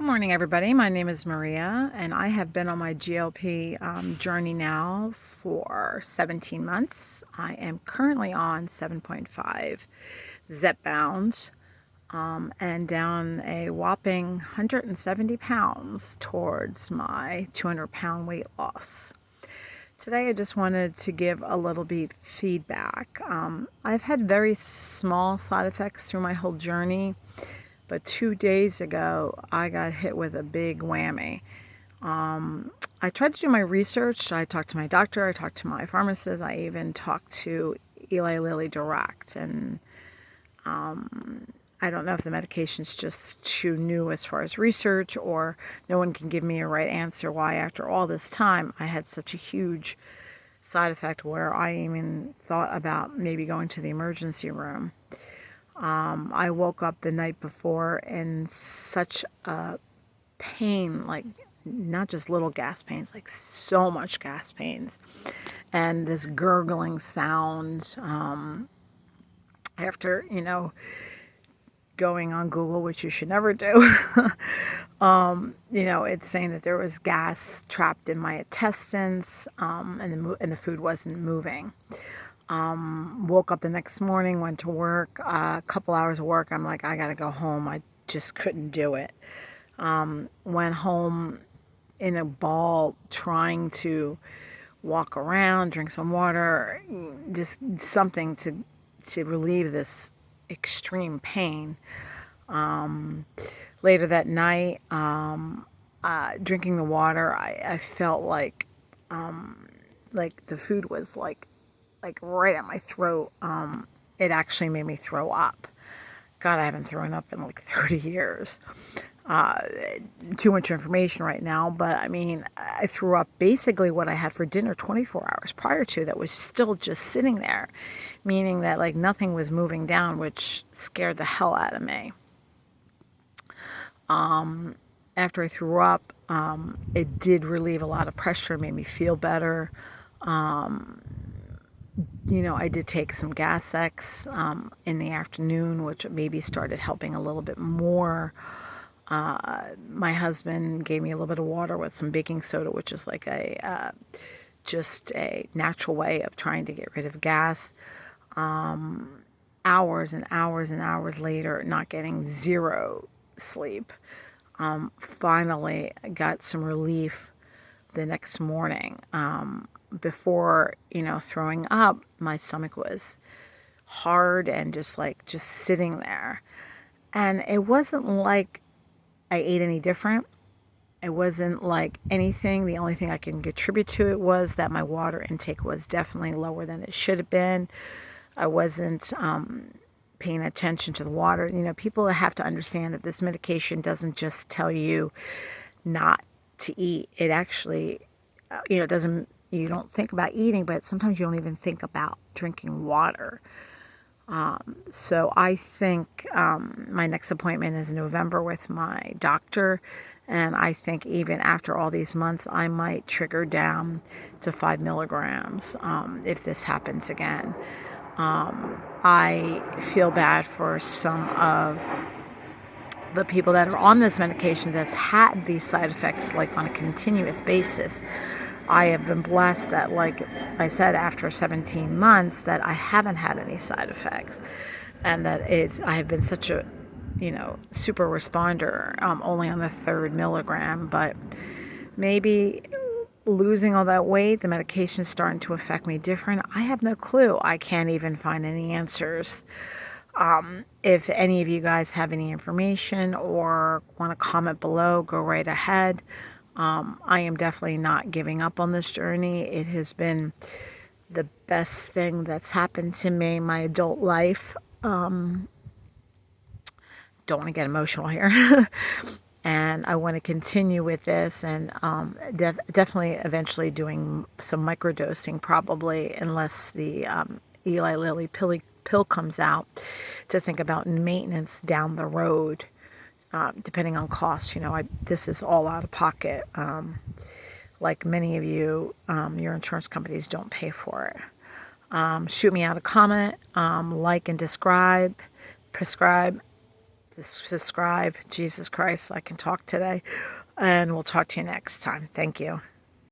Good morning, everybody. My name is Maria, and I have been on my GLP journey now for 17 months. I am currently on 7.5 Zepbound and down a whopping 170 pounds towards my 200-pound weight loss. Today, I just wanted to give a little bit feedback. I've had very small side effects through my whole journey. But 2 days ago, I got hit with a big whammy. I tried to do my research. I talked to my doctor. I talked to my pharmacist. I even talked to Eli Lilly direct. And I don't know if the medication's just too new as far as research, or no one can give me a right answer why after all this time I had such a huge side effect where I even thought about maybe going to the emergency room. I woke up the night before in such a pain, like not just little gas pains, like so much gas pains, and this gurgling sound. After, going on Google, which you should never do, it's saying that there was gas trapped in my intestines, and the food wasn't moving. Woke up the next morning, went to work, a couple hours of work. I'm like, I gotta go home. I just couldn't do it. Went home in a ball, trying to walk around, drink some water, just something to relieve this extreme pain. Later that night, drinking the water, I felt like the food was like right at my throat. It actually made me throw up. God, I haven't thrown up in like 30 years. Too much information right now, but I mean, I threw up basically what I had for dinner 24 hours prior to that was still just sitting there, meaning that like nothing was moving down, which scared the hell out of me. After I threw up, it did relieve a lot of pressure, made me feel better. I did take some Gas-X in the afternoon, which maybe started helping a little bit more. My husband gave me a little bit of water with some baking soda, which is like just a natural way of trying to get rid of gas. Hours and hours and hours later, not getting zero sleep. Finally got some relief the next morning. Before, throwing up, my stomach was hard and just sitting there. And it wasn't like I ate any different. It wasn't like anything. The only thing I can attribute to it was that my water intake was definitely lower than it should have been. I wasn't paying attention to the water. People have to understand that this medication doesn't just tell you not to eat. It actually, doesn't. You don't think about eating, but sometimes you don't even think about drinking water. So I think my next appointment is in November with my doctor. And I think even after all these months, I might trigger down to 5 milligrams if this happens again. I feel bad for some of the people that are on this medication that's had these side effects like on a continuous basis. I have been blessed that, like I said, after 17 months, that I haven't had any side effects, and that I have been such a, super responder, only on the 3rd milligram. But maybe losing all that weight, the medication is starting to affect me different. I have no clue. I can't even find any answers. If any of you guys have any information or want to comment below, go right ahead. I am definitely not giving up on this journey. It has been the best thing that's happened to me in my adult life. Don't want to get emotional here. And I want to continue with this, and definitely eventually doing some microdosing, probably, unless the Eli Lilly pill comes out, to think about maintenance down the road. Depending on cost, this is all out of pocket. Like many of you, your insurance companies don't pay for it. Shoot me out a comment, like and prescribe, subscribe. Jesus Christ, I can talk today. And we'll talk to you next time. Thank you.